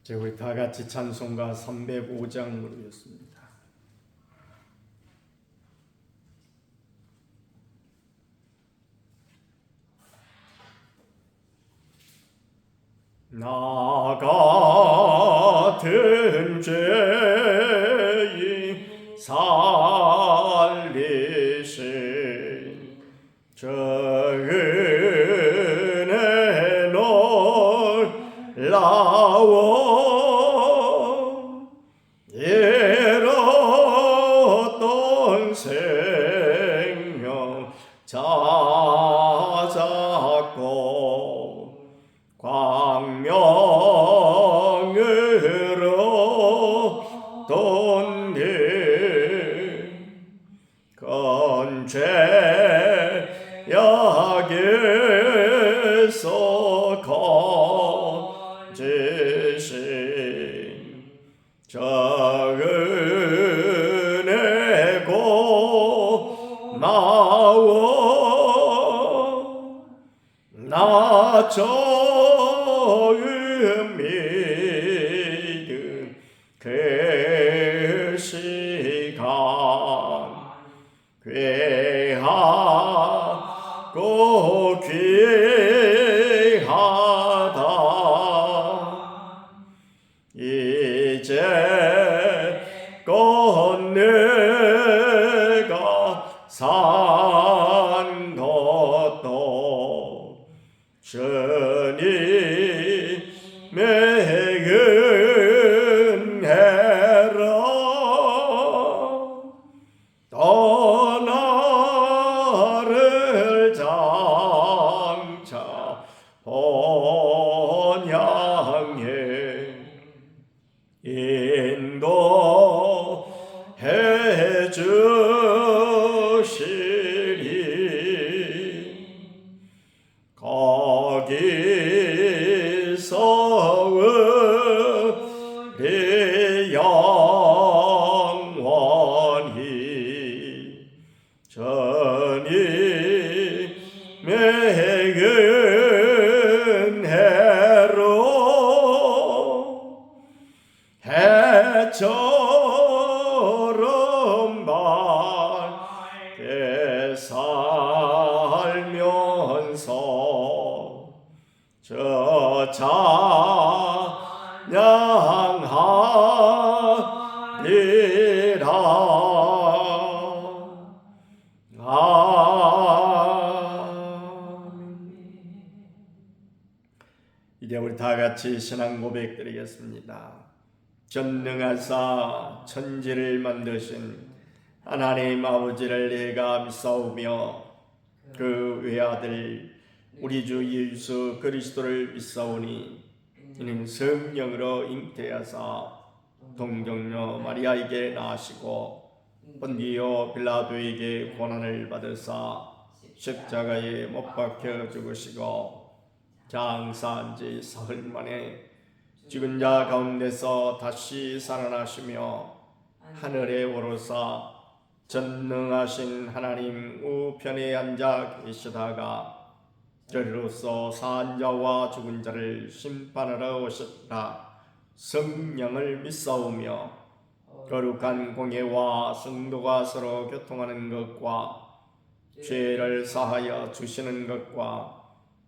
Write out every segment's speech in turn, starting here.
이제 우리 다 같이 찬송가 305장 부르겠습니다. 나 같은 죄인 살리신 저 은혜 놀라워 잃었던 생명 찾았고 광명으로 돈길 건죄약에서 건지신 저 은혜 고마워 나 처음 믿은 그 시간 귀하고 귀하다 이제껏 내가 산 것도 주님의 은혜라 또 나를 장차 본향에 인도해 주시리 거기서 우리 영원히 주님의 은혜로 해처럼 밝게 살면서 저 찬양하리라. 이제 우리 다 같이 신앙 고백 드리겠습니다. 전능하사 천지를 만드신 하나님 아버지를 내가 믿사오며 그 외아들 우리 주 예수 그리스도를 믿사오니 이는 성령으로 잉태하사 동정녀 마리아에게 나시고 본디오 빌라도에게 고난을 받으사 십자가에 못 박혀 죽으시고 장사한 지 사흘 만에 죽은 자 가운데서 다시 살아나시며 하늘에 오르사 전능하신 하나님 우편에 앉아 계시다가 저리로서 산 자와 죽은 자를 심판하러 오셨다. 성령을 믿사오며 거룩한 공예와 성도가 서로 교통하는 것과 죄를 사하여 주시는 것과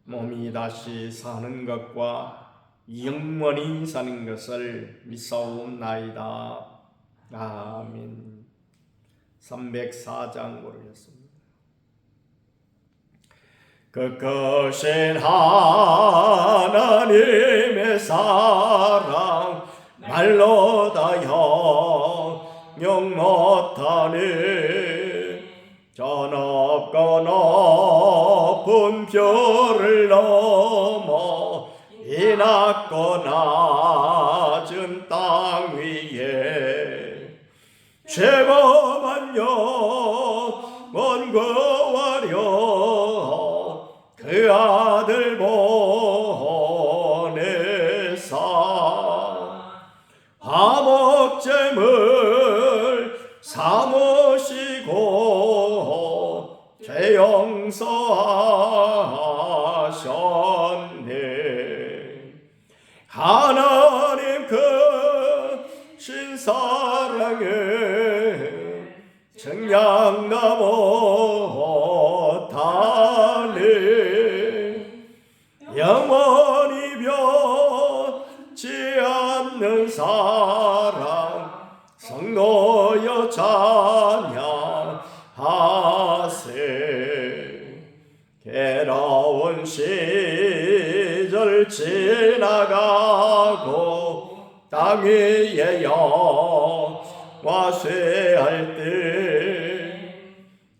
몸이 다시 사는 것과 영원히 사는 것을 믿사옵나이다. 아멘. 304장 고르겠습니다. 그것은 하나님의 사랑 말로 다 형용 못하니 저 높고 높은 별을 넘어 이 낮고 낮은 땅 위에 죄범한 영원 구하려 그 아들 보내사 화목제물 삼으시고 죄 용서하셨네. 하나님 크신 사랑에 정량나 못하네. 영원히 변치 않는 사랑 성도여 찬양하세. 괴로운 시절 지나가고 땅 위에 영화 쇠할 때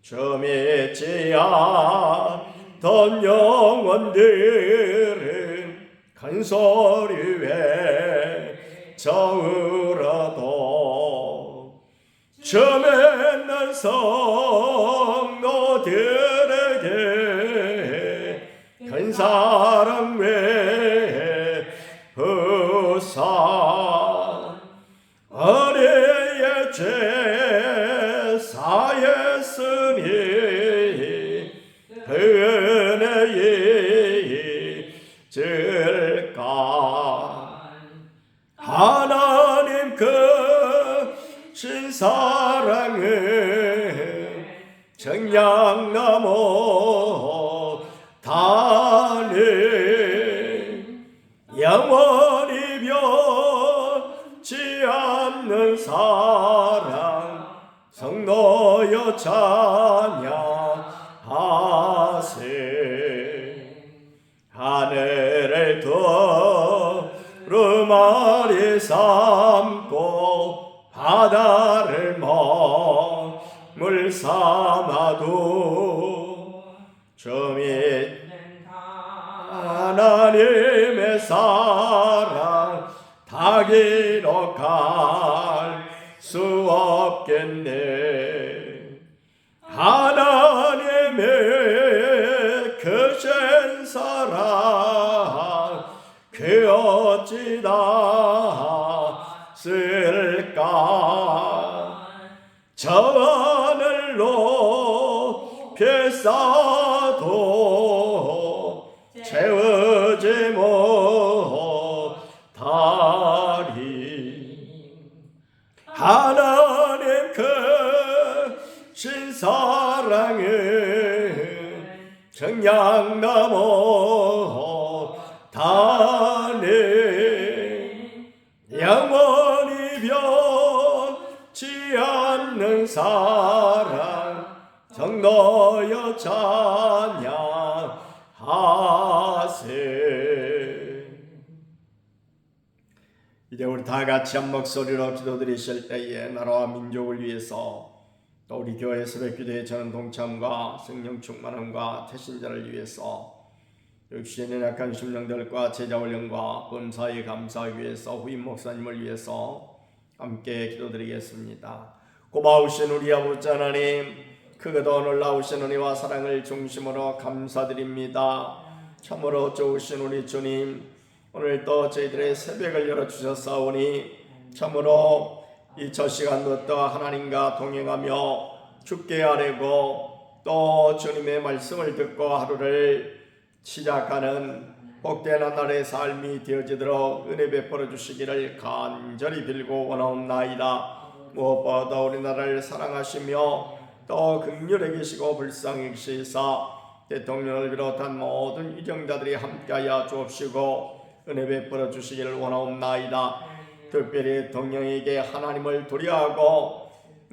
저 믿지 않던 영혼들은 큰 소리 외쳐울어도 저 맨날 성도들에게 큰 사랑 외부사 은혜의 죄 사했으니 은혜의 질까. 하나님 크신 사랑은 정량나 못하네. 영원히 변치 않는 사랑 성도여 찬양하세. 하늘을 두루마리 삼고 바다를 먹물 삼아도 주님 하나님의 사랑 다 기록할 수 없겠네. 하나님의 크신 사랑 그 어찌 닿을까. 저 하늘 높이 쌓아도 채우지 못하리. 하나님 크신 사랑은 정량나 못하네. 영원히 변치 않는 사랑 성도여 찬양하세. 이제 우리 다 같이 한 목소리로 기도드리실 때에 나라와 민족을 위해서 또 우리 교회 새벽기도의 저는 동참과 성령 충만함과 태신자를 위해서 육신의 약한 심령들과 제자훈련과 범사에 감사하기 위해서 후임 목사님을 위해서 함께 기도드리겠습니다. 고마우신 우리 아버지 하나님, 크고도 놀라우신 은혜와 사랑을 중심으로 감사드립니다. 참으로 좋으신 우리 주님, 오늘도 저희들의 새벽을 열어주셨사오니 참으로 이 첫 시간도 또 하나님과 동행하며 주께 아뢰고 또 주님의 말씀을 듣고 하루를 시작하는 복된 한 날의 삶이 되어지도록 은혜 베풀어 주시기를 간절히 빌고 원하옵나이다. 무엇보다 우리나라를 사랑하시며 또 긍휼히 계시고 불쌍히 계시사 대통령을 비롯한 모든 위정자들이 함께하여 주옵시고 은혜 베풀어 주시기를 원하옵나이다. 특별히 대통령에게 하나님을 두려워하고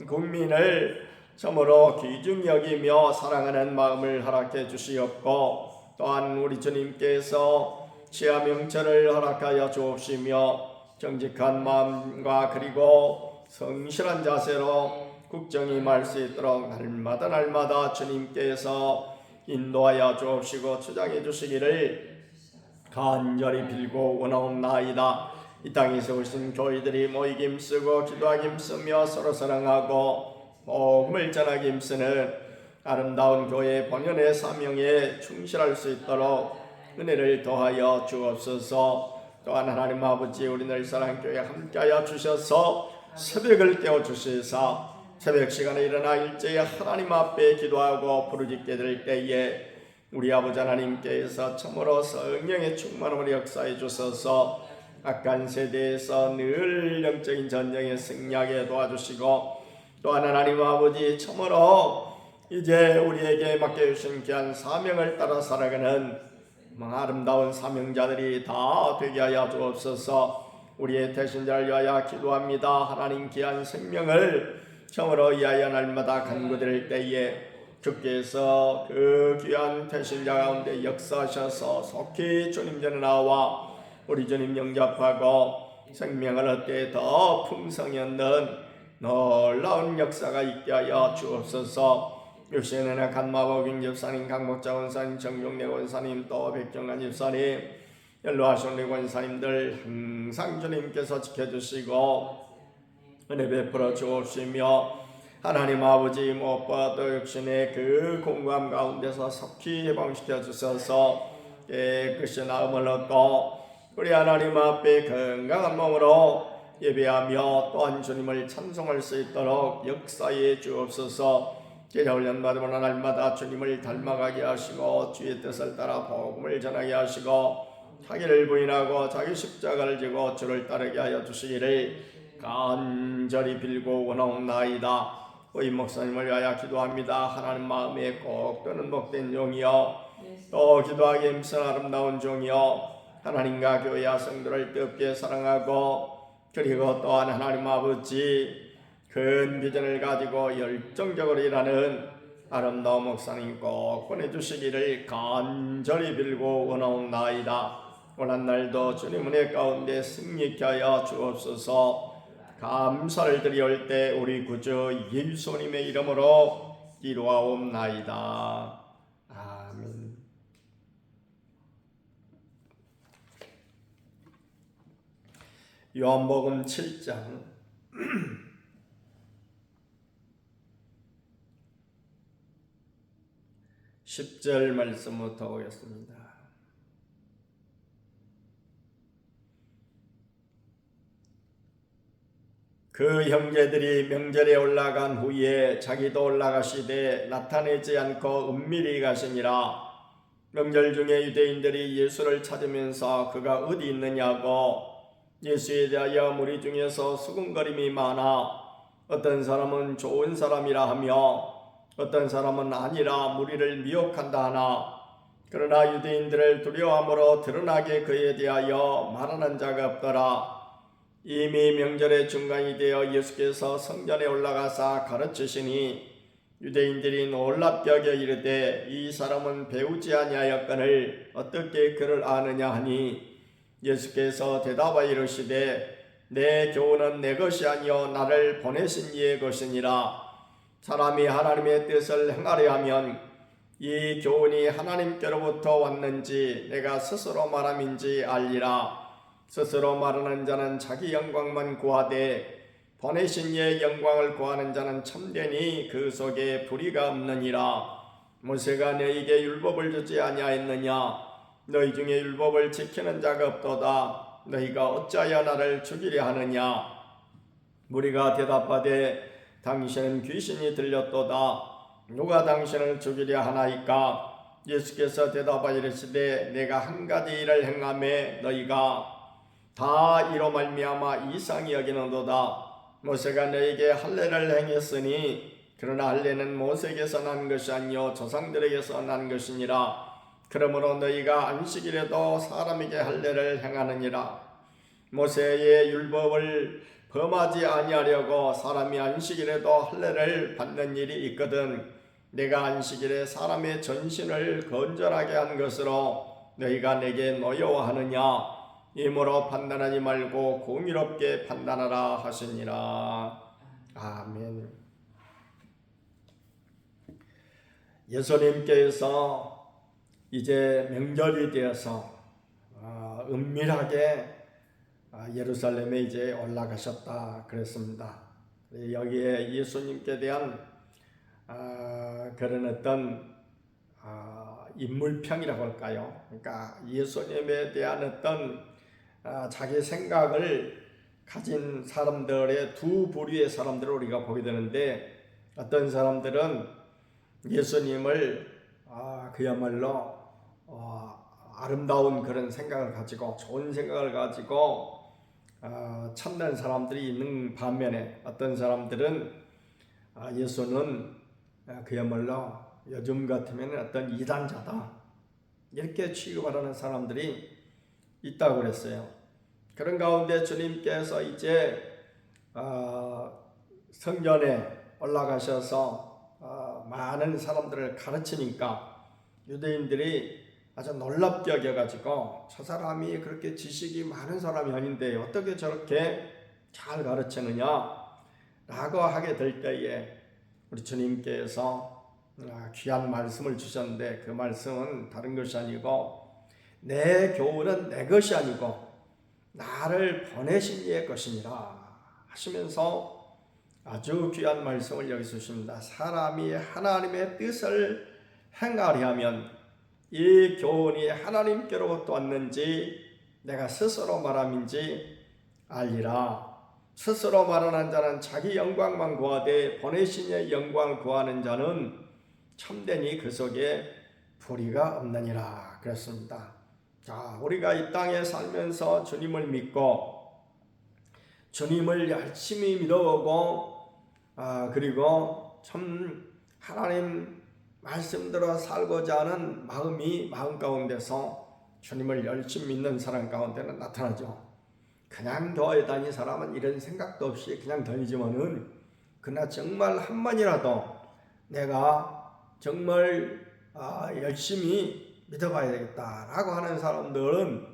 국민을 참으로 귀중히 여기며 사랑하는 마음을 허락해 주시옵고 또한 우리 주님께서 치아 명철을 허락하여 주옵시며 정직한 마음과 그리고 성실한 자세로 국정이 임할 수 있도록 날마다 주님께서 인도하여 주옵시고 주장해 주시기를 간절히 빌고 원하옵나이다. 이 땅에 세우신 교회들이 모이기 힘쓰고 기도하기 힘쓰며 서로 사랑하고 복음을 전하기 힘쓰는 아름다운 교회 본연의 사명에 충실할 수 있도록 은혜를 더하여 주옵소서. 또한 하나님 아버지 우리 늘 사랑교회 함께하여 주셔서 새벽을 깨워주시사 새벽 시간에 일어나 일제히 하나님 앞에 기도하고 부르짖게 될 때에 우리 아버지 하나님께서 참으로 성령의 충만함을 역사해 주셔서 악한 세대에서 늘 영적인 전쟁에 승리하게 도와주시고 또 하나님 아버지 참으로 이제 우리에게 맡겨주신 귀한 사명을 따라 살아가는 아름다운 사명자들이 다 되게 하여 주옵소서. 우리의 대신자를 위하여 기도합니다. 하나님 귀한 생명을 참으로 위하여 날마다 간구드릴 때에 주께서 그 귀한 대신자 가운데 역사하셔서 속히 주님 전에 나와 우리 주님 영접하고 생명을 얻게 더 풍성히 얻는 놀라운 역사가 있게 하여 주옵소서. 육신에는 간마법인 집사님, 강목자 원사님, 정용래 원사님, 또 백정관 집사님, 연로하신 권사님들 항상 주님께서 지켜주시고 은혜 베풀어 주옵시며 하나님 아버지 무엇보다도 육신의 그 공고함 가운데서 속히 해방시켜 주셔서 깨끗이 나음을 얻고 우리 하나님 앞에 건강한 몸으로 예배하며 또한 주님을 찬송할 수 있도록 역사해 주옵소서. 제자 훈련 받으면 날마다 주님을 닮아가게 하시고 주의 뜻을 따라 복음을 전하게 하시고 자기를 부인하고 자기 십자가를 지고 주를 따르게 하여 주시기를 간절히 빌고 원하옵나이다. 이 목사님을 위하여 기도합니다. 하나님 마음에 꼭 드는 복된 종이여 또 기도하기 힘쓴 아름다운 종이여 하나님과 교회와 성도를 뜨겁게 사랑하고 그리고 또한 하나님 아버지 큰 비전을 가지고 열정적으로 일하는 아름다운 목사님 꼭 보내주시기를 간절히 빌고 원하옵나이다. 오늘 날도 주님 은혜 가운데 승리케 하여 주옵소서. 감사를 드리올 때 우리 구주 예수님의 이름으로 기도하옵나이다. 아멘. 요한복음 7장 10절 말씀부터 보겠습니다. 그 형제들이 명절에 올라간 후에 자기도 올라가시되 나타내지 않고 은밀히 가시니라. 명절 중에 유대인들이 예수를 찾으면서 그가 어디 있느냐고 예수에 대하여 무리 중에서 수군거림이 많아 어떤 사람은 좋은 사람이라 하며 어떤 사람은 아니라 무리를 미혹한다 하나 그러나 유대인들을 두려워함으로 드러나게 그에 대하여 말하는 자가 없더라. 이미 명절의 중간이 되어 예수께서 성전에 올라가사 가르치시니 유대인들이 놀랍게 여겨 이르되 이 사람은 배우지 아니하였거늘 어떻게 그를 아느냐 하니 예수께서 대답하여 이르시되 내 교훈은 내 것이 아니요 나를 보내신 이의 것이니라. 사람이 하나님의 뜻을 행하려 하면 이 교훈이 하나님께로부터 왔는지 내가 스스로 말함인지 알리라. 스스로 말하는 자는 자기 영광만 구하되 보내신 이의 영광을 구하는 자는 참되니 그 속에 불의가 없느니라. 모세가 너희에게 율법을 주지 아니하였느냐? 너희 중에 율법을 지키는 자가 없도다. 너희가 어찌하여 나를 죽이려 하느냐? 무리가 대답하되 당신은 귀신이 들렸도다. 누가 당신을 죽이려 하나이까? 예수께서 대답하여 이르시되 내가 한 가지 일을 행하매 너희가 다 이로 말미암아 이상히 여기는도다. 모세가 너희에게 할례를 행했으니 그러나 할례는 모세에게서 난 것이 아니요 조상들에게서 난 것이니라. 그러므로 너희가 안식일에도 사람에게 할례를 행하느니라. 모세의 율법을 범하지 아니하려고 사람이 안식일에도 할례를 받는 일이 있거든 내가 안식일에 사람의 전신을 건전하게 한 것으로 너희가 내게 노여워하느냐? 이므로 판단하지 말고 공의롭게 판단하라 하시니라. 아멘. 예수님께서 이제 명절이 되어서 은밀하게 예루살렘에 이제 올라가셨다 그랬습니다. 여기에 예수님께 대한 그런 어떤 인물평이라고 할까요? 그러니까 예수님에 대한 어떤 자기 생각을 가진 사람들의 두 부류의 사람들을 우리가 보게 되는데 어떤 사람들은 예수님을 그야말로 아름다운 그런 생각을 가지고 좋은 생각을 가지고 참된 사람들이 있는 반면에 어떤 사람들은 예수는 그야말로 요즘 같으면 어떤 이단자다 이렇게 취급하는 사람들이 있다고 그랬어요. 그런 가운데 주님께서 이제 성전에 올라가셔서 많은 사람들을 가르치니까 유대인들이 아주 놀랍게 여겨가지고 저 사람이 그렇게 지식이 많은 사람이 아닌데 어떻게 저렇게 잘 가르치느냐 라고 하게 될 때에 우리 주님께서 귀한 말씀을 주셨는데 그 말씀은 다른 것이 아니고 내 교훈은 내 것이 아니고 나를 보내신 이의 것이니라 하시면서 아주 귀한 말씀을 여기서 주십니다. 사람이 하나님의 뜻을 행하려 하면 이 교훈이 하나님께로부터 왔는지 내가 스스로 말함인지 알리라. 스스로 말하는 자는 자기 영광만 구하되 보내신 이의 영광을 구하는 자는 참되니 그 속에 불의가 없느니라 그랬습니다. 자, 우리가 이 땅에 살면서 주님을 믿고 주님을 열심히 믿어보고 그리고 참 하나님 말씀대로 살고자 하는 마음 가운데서 주님을 열심히 믿는 사람 가운데는 나타나죠. 그냥 교회 다니는 사람은 이런 생각도 없이 그냥 다니지만은 그러나 정말 한 번이라도 내가 정말 열심히 믿어봐야 되겠다라고 하는 사람들은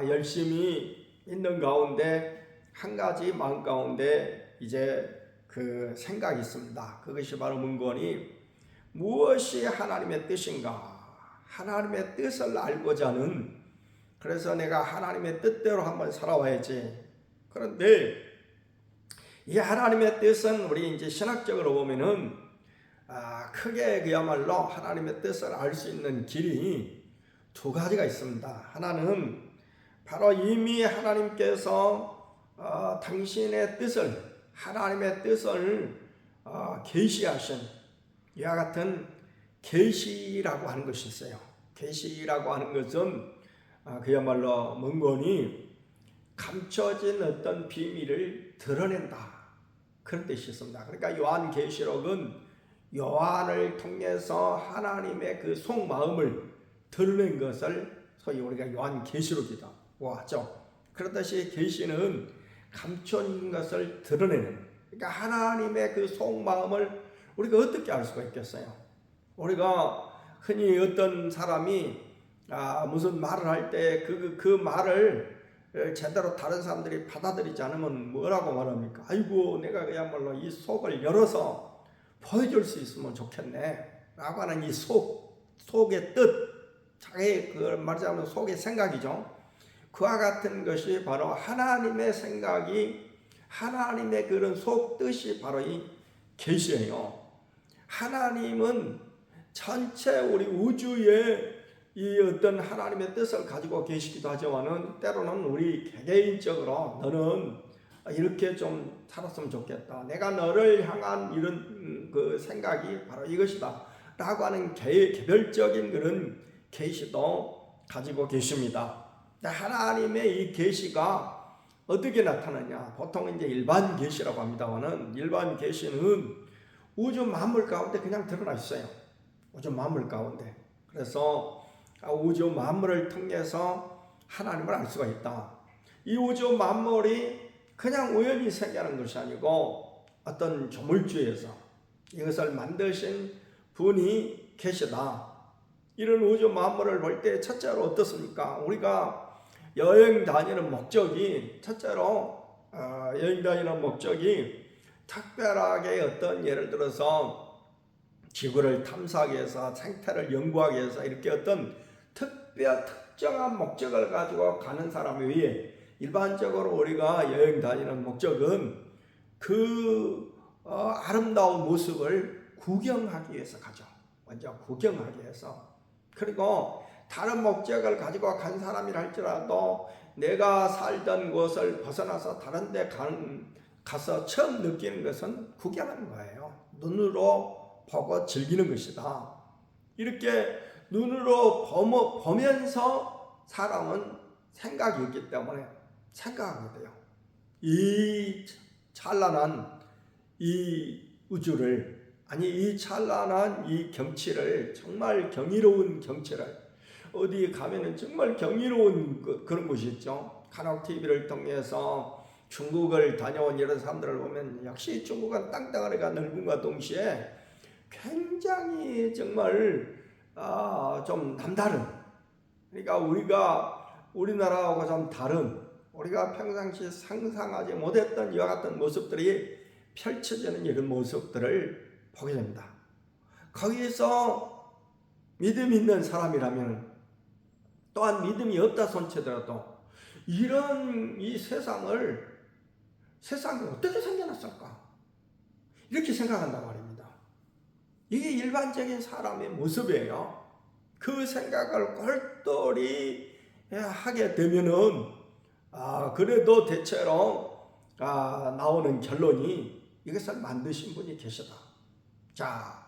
열심히 있는 가운데 한 가지 마음 가운데 이제 그 생각이 있습니다. 그것이 바로 문건이 무엇이 하나님의 뜻인가? 하나님의 뜻을 알고자 하는 그래서 내가 하나님의 뜻대로 한번 살아와야지. 그런데 이 하나님의 뜻은 우리 이제 신학적으로 보면은 크게 그야말로 하나님의 뜻을 알 수 있는 길이 두 가지가 있습니다. 하나는 바로 이미 하나님께서 당신의 뜻을 하나님의 뜻을 계시하신 이와 같은 계시라고 하는 것이 있어요. 계시라고 하는 것은 그야말로 문건이 감춰진 어떤 비밀을 드러낸다 그런 뜻이 있습니다. 그러니까 요한계시록은 요한을 통해서 하나님의 그 속마음을 드러낸 것을 소위 우리가 요한계시록이라고 하죠. 그렇듯이 계시는 감춰진 것을 드러내는 그러니까 하나님의 그 속마음을 우리가 어떻게 알 수가 있겠어요? 우리가 흔히 어떤 사람이 무슨 말을 할 때 그 말을 제대로 다른 사람들이 받아들이지 않으면 뭐라고 말합니까? 아이고 내가 그야말로 이 속을 열어서 보여줄 수 있으면 좋겠네 라고 하는 이 속의 뜻 자기 그걸 말하자면 속의 생각이죠. 그와 같은 것이 바로 하나님의 생각이 하나님의 그런 속 뜻이 바로 이 계시예요. 하나님은 전체 우리 우주에 이 어떤 하나님의 뜻을 가지고 계시기도 하지만은 때로는 우리 개개인적으로 너는 이렇게 좀 살았으면 좋겠다. 내가 너를 향한 이런 그 생각이 바로 이것이다. 라고 하는 개별적인 그런 계시도 가지고 계십니다. 하나님의 이 계시가 어떻게 나타나냐? 보통 이제 일반 계시라고 합니다만은 일반 계시는 우주 만물 가운데 그냥 드러나 있어요. 우주 만물 가운데. 그래서 우주 만물을 통해서 하나님을 알 수가 있다. 이 우주 만물이 그냥 우연히 생겨난 것이 아니고 어떤 조물주에서 이것을 만드신 분이 계시다. 이런 우주 만물을 볼 때 첫째로 어떻습니까? 우리가 여행 다니는 목적이 첫째로 여행 다니는 목적이 특별하게 어떤 예를 들어서 지구를 탐사하기 위해서 생태를 연구하기 위해서 이렇게 어떤 특정한 목적을 가지고 가는 사람 외에 일반적으로 우리가 여행 다니는 목적은 그 아름다운 모습을 구경하기 위해서 가죠. 먼저 구경하기 위해서. 그리고 다른 목적을 가지고 간 사람이라 할지라도 내가 살던 곳을 벗어나서 다른 데 가서 처음 느끼는 것은 구경하는 거예요. 눈으로 보고 즐기는 것이다. 이렇게 눈으로 보면서 사람은 생각이 있기 때문에 생각하게 돼요. 이 찬란한 이 우주를, 아니 이 찬란한 이 경치를, 정말 경이로운 경치를, 어디 가면은 정말 경이로운 그런 곳이 있죠. 카나옥 TV를 통해서 중국을 다녀온 이런 사람들을 보면 역시 중국은 땅덩어리가 넓음과 동시에 굉장히 정말 좀 남다른, 그러니까 우리나라하고 좀 다른, 우리가 평상시 상상하지 못했던 이와 같은 모습들이 펼쳐지는 이런 모습들을 보게 됩니다. 거기서 믿음 있는 사람이라면, 또한 믿음이 없다 손치더라도 이런 이 세상이 어떻게 생겨났을까? 이렇게 생각한단 말입니다. 이게 일반적인 사람의 모습이에요. 그 생각을 골똘히 하게 되면은 그래도 대체로 나오는 결론이 이것을 만드신 분이 계시다. 자,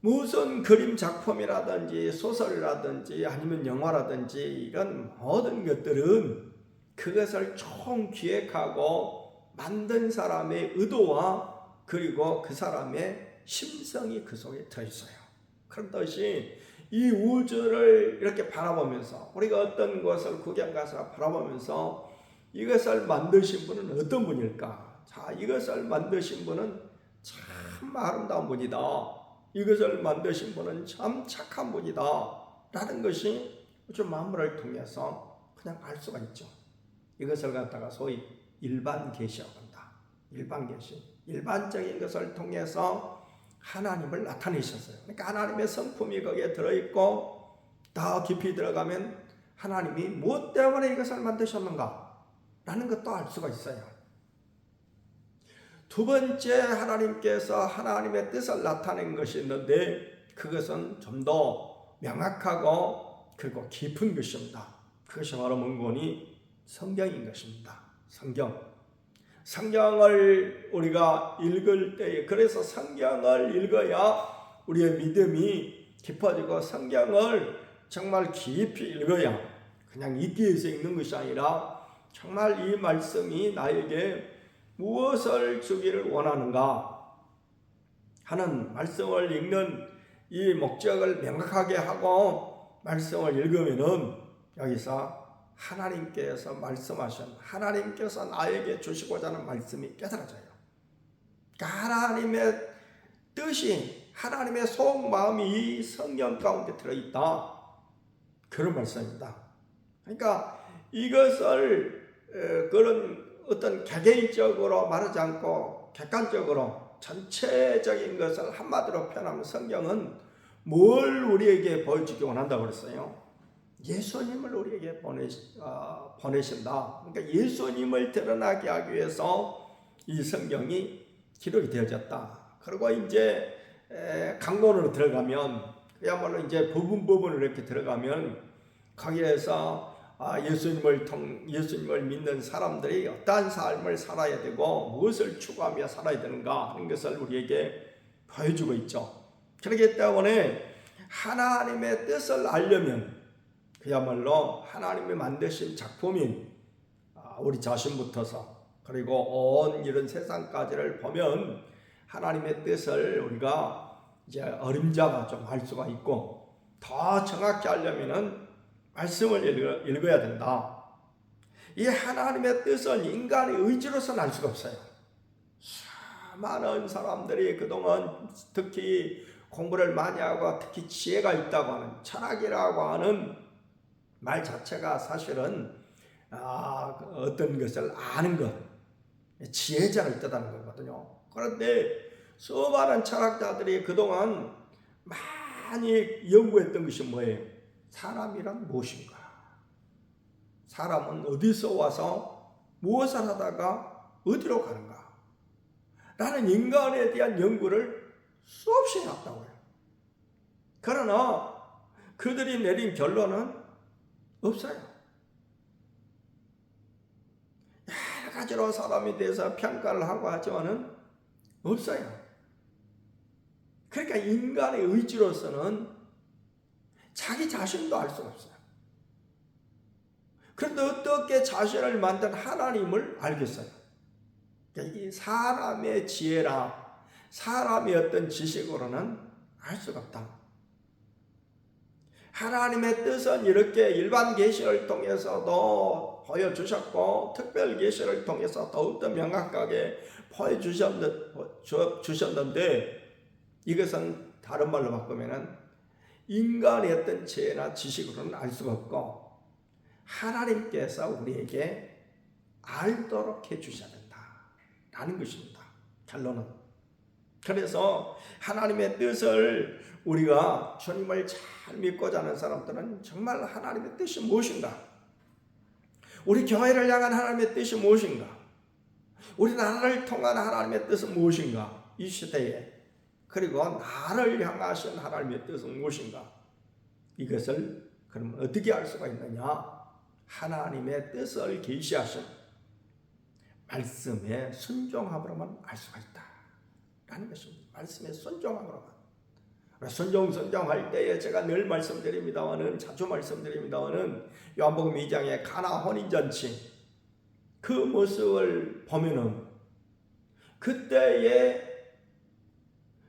무슨 그림 작품이라든지 소설이라든지 아니면 영화라든지 이런 모든 것들은 그것을 총 기획하고 만든 사람의 의도와 그리고 그 사람의 심성이 그 속에 들어있어요. 그렇듯이 이 우주를 이렇게 바라보면서, 우리가 어떤 것을 구경 가서 바라보면서 이것을 만드신 분은 어떤 분일까? 자, 이것을 만드신 분은 참 아름다운 분이다. 이것을 만드신 분은 참 착한 분이다 라는 것이 우주 만물을 통해서 그냥 알 수가 있죠. 이것을 갖다가 소위 일반 계시라고 한다. 일반 계시, 일반적인 것을 통해서 하나님을 나타내셨어요. 그러니까 하나님의 성품이 거기에 들어있고, 더 깊이 들어가면 하나님이 무엇 때문에 이것을 만드셨는가 라는 것도 알 수가 있어요. 두 번째, 하나님께서 하나님의 뜻을 나타낸 것이 있는데 그것은 좀 더 명확하고 그리고 깊은 것입니다. 그것이 바로 뭔고니 성경인 것입니다. 성경을 우리가 읽을 때에, 그래서 성경을 읽어야 우리의 믿음이 깊어지고, 성경을 정말 깊이 읽어야 그냥 읽기 위해서 읽는 것이 아니라 정말 이 말씀이 나에게 무엇을 주기를 원하는가 하는, 말씀을 읽는 이 목적을 명확하게 하고 말씀을 읽으면은 여기서 하나님께서 말씀하신, 하나님께서 나에게 주시고자 하는 말씀이 깨달아져요. 그러니까 하나님의 뜻이, 하나님의 속마음이 이 성경 가운데 들어있다, 그런 말씀입니다. 그러니까 이것을 그런 어떤 개개인적으로 말하지 않고 객관적으로 전체적인 것을 한마디로 표현하면 성경은 뭘 우리에게 보여주기 원한다고 그랬어요? 예수님을 우리에게 보내신다. 그러니까 예수님을 드러나게 하기 위해서 이 성경이 기록이 되어졌다. 그리고 이제 강론으로 들어가면, 그야말로 이제 부분을 이렇게 들어가면 거기에서 예수님을 믿는 사람들이 어떠한 삶을 살아야 되고 무엇을 추구하며 살아야 되는가 하는 것을 우리에게 보여주고 있죠. 그렇기 때문에 하나님의 뜻을 알려면 그야말로 하나님이 만드신 작품인 우리 자신부터서, 그리고 온 이런 세상까지를 보면 하나님의 뜻을 우리가 이제 어림잡아 좀 알 수가 있고, 더 정확히 알려면은 말씀을 읽어야 된다. 이 하나님의 뜻은 인간의 의지로서는 알 수가 없어요. 많은 사람들이 그동안 특히 공부를 많이 하고 특히 지혜가 있다고 하는, 철학이라고 하는 말 자체가 사실은 어떤 것을 아는 것, 지혜자를 뜻하는 거거든요. 그런데 수많은 철학자들이 그동안 많이 연구했던 것이 뭐예요? 사람이란 무엇인가? 사람은 어디서 와서 무엇을 하다가 어디로 가는가? 라는 인간에 대한 연구를 수없이 해왔다고요. 그러나 그들이 내린 결론은 없어요. 여러 가지로 사람에 대해서 평가를 하고 하지만은 없어요. 그러니까 인간의 의지로서는 자기 자신도 알 수가 없어요. 그런데 어떻게 자신을 만든 하나님을 알겠어요? 그러니까 이 사람의 지혜라 사람의 어떤 지식으로는 알 수가 없다. 하나님의 뜻은 이렇게 일반 계시를 통해서도 보여주셨고 특별 계시를 통해서 더욱더 명확하게 보여주셨는데 이것은 다른 말로 바꾸면 인간의 어떤 지혜나 지식으로는 알 수가 없고 하나님께서 우리에게 알도록 해주셔야 된다라는 것입니다. 결론은. 그래서 하나님의 뜻을 우리가 주님을 잘 믿고자 하는 사람들은 정말 하나님의 뜻이 무엇인가? 우리 교회를 향한 하나님의 뜻이 무엇인가? 우리 나라를 통한 하나님의 뜻은 무엇인가? 이 시대에. 그리고 나를 향하신 하나님의 뜻은 무엇인가? 이것을 그러면 어떻게 알 수가 있느냐? 하나님의 뜻을 계시하신 말씀에 순종함으로만 알 수가 있다라는 것입니다. 말씀에 순종함으로만. 순종할 때에 제가 늘 말씀드립니다만은 자주 말씀드립니다만은 요한복음 2장의 가나 혼인잔치 그 모습을 보면은 그때에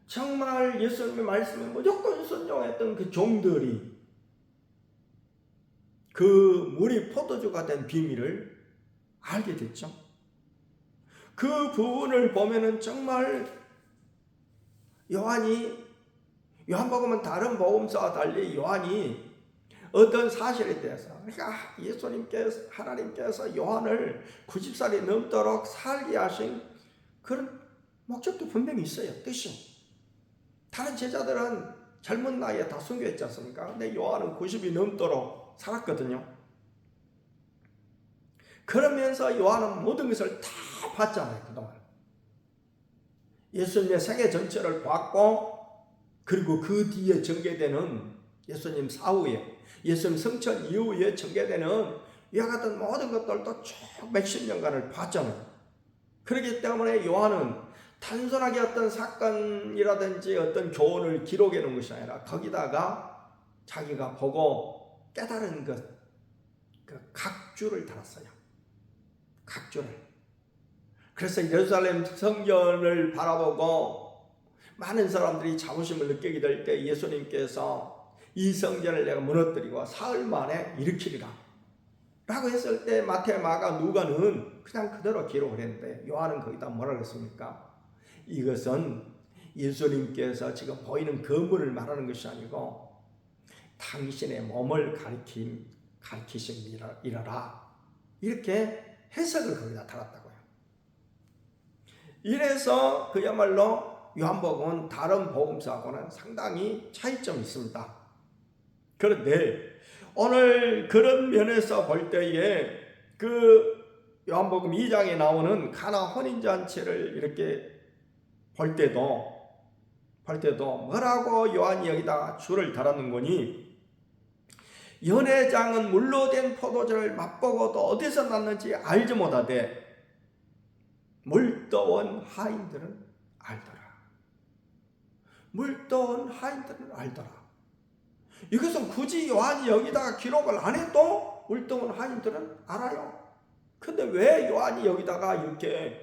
정말 예수님의 말씀에 무조건 순종했던 그 종들이 그 물이 포도주가 된 비밀을 알게 됐죠. 그 부분을 보면은 정말 요한복음은 다른 복음서와 달리 요한이 어떤 사실에 대해서 그러니까 하나님께서 요한을 90살이 넘도록 살게 하신 그런 목적도 분명히 있어요. 뜻이. 다른 제자들은 젊은 나이에 다 순교했지 않습니까? 근데 요한은 90이 넘도록 살았거든요. 그러면서 요한은 모든 것을 다 봤잖아요. 그동안. 예수님의 생애 전체를 봤고 그리고 그 뒤에 전개되는 예수님 사후에 예수님 성천 이후에 전개되는 이와 같은 모든 것들도 쭉 몇십 년간을 봤잖아요. 그렇기 때문에 요한은 단순하게 어떤 사건이라든지 어떤 교훈을 기록해 놓은 것이 아니라 거기다가 자기가 보고 깨달은 것, 그 각주를 달았어요. 각주를. 그래서 예루살렘 성전을 바라보고 많은 사람들이 자부심을 느끼게 될 때 예수님께서 이 성전을 내가 무너뜨리고 사흘 만에 일으키리라 라고 했을 때 마태, 마가, 누가는 그냥 그대로 기록을 했는데 요한은 거기다 뭐라고 했습니까? 이것은 예수님께서 지금 보이는 건물을 말하는 것이 아니고 당신의 몸을 가리키심이라 이렇게 해석을 거기다 달았다고요. 이래서 그야말로 요한복음은 다른 복음서하고는 상당히 차이점이 있습니다. 그런데 오늘 그런 면에서 볼 때에 그 요한복음 2장에 나오는 가나 혼인잔치를 이렇게 볼 때도 뭐라고 요한이 여기다 줄을 달았는 거니 연회장은 물로 된 포도주를 맛보고도 어디서 났는지 알지 못하되 물떠온 하인들은 알더라. 물떠온 하인들은 알더라. 이것은 굳이 요한이 여기다가 기록을 안 해도 물떠온 하인들은 알아요. 근데 왜 요한이 여기다가 이렇게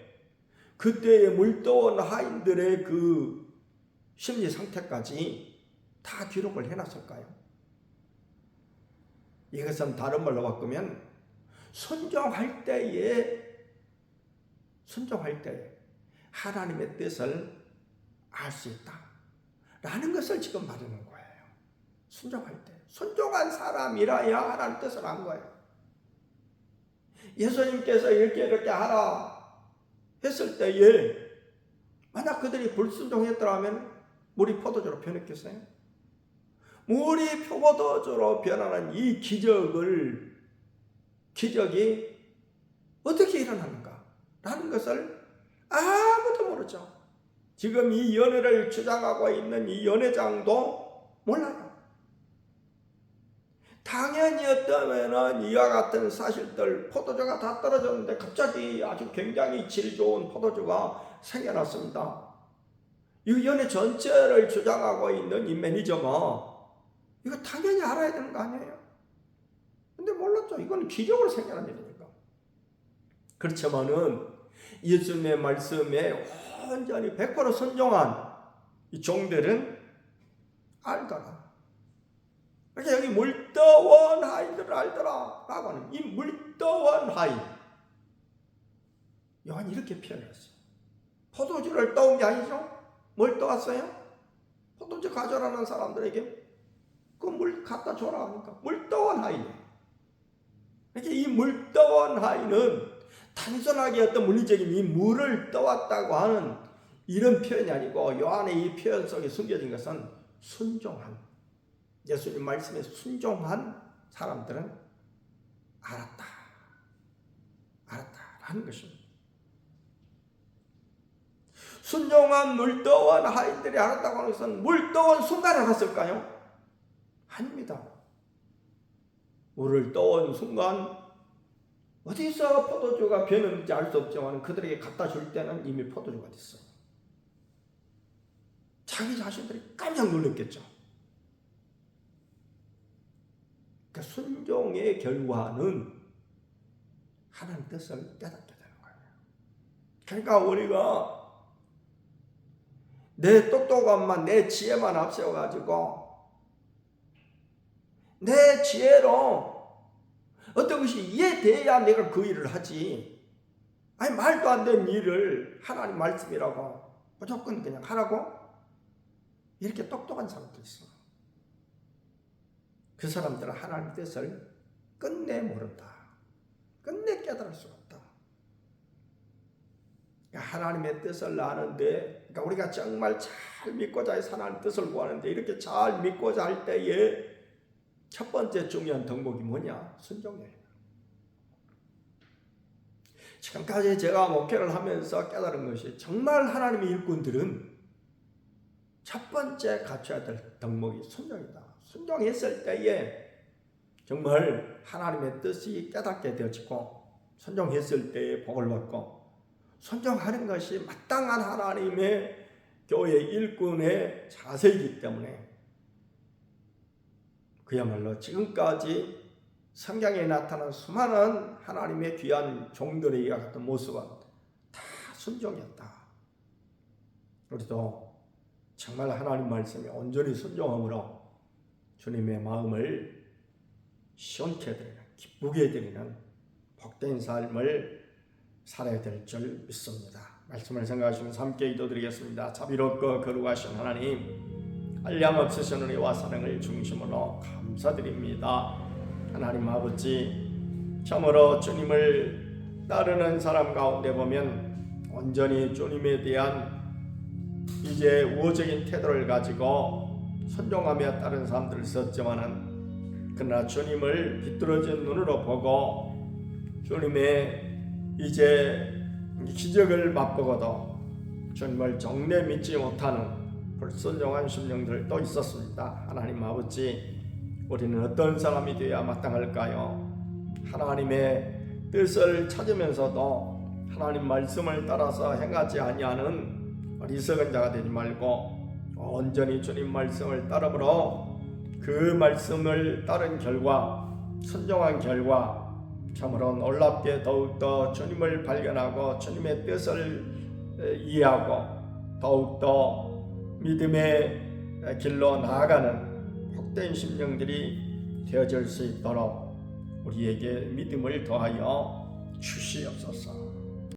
그때의 물떠온 하인들의 그 심리 상태까지 다 기록을 해놨을까요? 이것은 다른 말로 바꾸면 순종할 때에 하나님의 뜻을 알 수 있다 라는 것을 지금 말하는 거예요. 순종할 때 순종한 사람이라야 하나님 뜻을 안 거예요. 예수님께서 이렇게 하라 했을 때에 만약 그들이 불순종했더라면 물이 포도주로 변했겠어요? 물이 포도주로 변하는 이 기적이 어떻게 일어나는가 라는 것을 아무도 모르죠. 지금 이 연회를 주장하고 있는 이 연회장도 몰라요. 당연히 어떠면은 이와 같은 사실들, 포도주가 다 떨어졌는데 갑자기 아주 굉장히 질 좋은 포도주가 생겨났습니다. 이 연회 전체를 주장하고 있는 이 매니저가 이거 당연히 알아야 되는 거 아니에요? 근데 몰랐죠. 이건 기적으로 생겨난 일이니까. 그렇지만은 예수님의 말씀에 완전히 100% 순종한 이 종들은 알더라. 그러니까 여기 물떠원 하인들을 알더라 라고 하는 이 물떠원 하인, 요한이 이렇게 표현했어요. 포도주를 떠온 게 아니죠. 뭘 떠왔어요? 포도주 가져라는 사람들에게 그 물 갖다 줘라 하니까 물떠원 하인이에요. 그러니까 이 물떠온 하인은 단순하게 어떤 물리적인 이 물을 떠왔다고 하는 이런 표현이 아니고, 요한의 이 표현 속에 숨겨진 것은 순종한, 예수님 말씀에 순종한 사람들은 알았다라는 것입니다. 순종한 물떠온 하인들이 알았다고 하는 것은 물떠온 순간 알았을까요? 아닙니다. 물을 떠온 순간 어디서 포도주가 변했는지 알 수 없지만 그들에게 갖다 줄 때는 이미 포도주가 됐어요. 자기 자신들이 깜짝 놀랐겠죠. 그러니까 순종의 결과는 하나님 뜻을 깨닫게 되는 거예요. 그러니까 우리가 내 똑똑함만, 내 지혜만 앞세워가지고 내 지혜로 어떤 것이 이해돼야 내가 그 일을 하지. 아니, 말도 안 되는 일을 하나님 말씀이라고 무조건 그냥 하라고? 이렇게 똑똑한 사람도 있어. 그 사람들은 하나님 뜻을 끝내 모른다. 끝내 깨달을 수가 없다. 그러니까 하나님의 뜻을 아는데, 그러니까 우리가 정말 잘 믿고자 해서 하나님 뜻을 구하는데, 이렇게 잘 믿고자 할 때에 첫 번째 중요한 덕목이 뭐냐? 순종이에요. 지금까지 제가 목회를 하면서 깨달은 것이, 정말 하나님의 일꾼들은 첫 번째 갖춰야 될 덕목이 순종이다. 순종했을 때에 정말 하나님의 뜻이 깨닫게 되어지고, 순종했을 때에 복을 받고, 순종하는 것이 마땅한 하나님의 교회 일꾼의 자세이기 때문에 그야말로 지금까지 성경에 나타난 수많은 하나님의 귀한 종들의 이와 같은 모습은 다 순종이었다. 우리도 정말 하나님 말씀에 온전히 순종함으로 주님의 마음을 시원케 해드리는, 기쁘게 해드리는 복된 삶을 살아야 될 줄 믿습니다. 말씀을 생각하시면서 함께 기도드리겠습니다. 자비롭고 거룩하신 하나님, 한량없으신 은혜와 사랑을 중심으로 감사드립니다. 하나님 아버지, 참으로 주님을 따르는 사람 가운데 보면 온전히 주님에 대한 이제 우호적인 태도를 가지고 순종하며 따른 사람들을 있었지만은, 그러나 주님을 비뚤어진 눈으로 보고 주님의 이제 기적을 맛보고도 주님을 정례 믿지 못하는 불순종한 심령들도 있었습니다. 하나님 아버지, 우리는 어떤 사람이 되어야 마땅할까요? 하나님의 뜻을 찾으면서도 하나님 말씀을 따라서 행하지 아니하는 어리석은 자가 되지 말고 온전히 주님 말씀을 따름으로 그 말씀을 따른 결과, 순종한 결과 참으로 놀랍게 더욱더 주님을 발견하고 주님의 뜻을 이해하고 더욱더 믿음의 길로 나아가는 복된 심령들이 되어질 수 있도록 우리에게 믿음을 더하여 주시옵소서.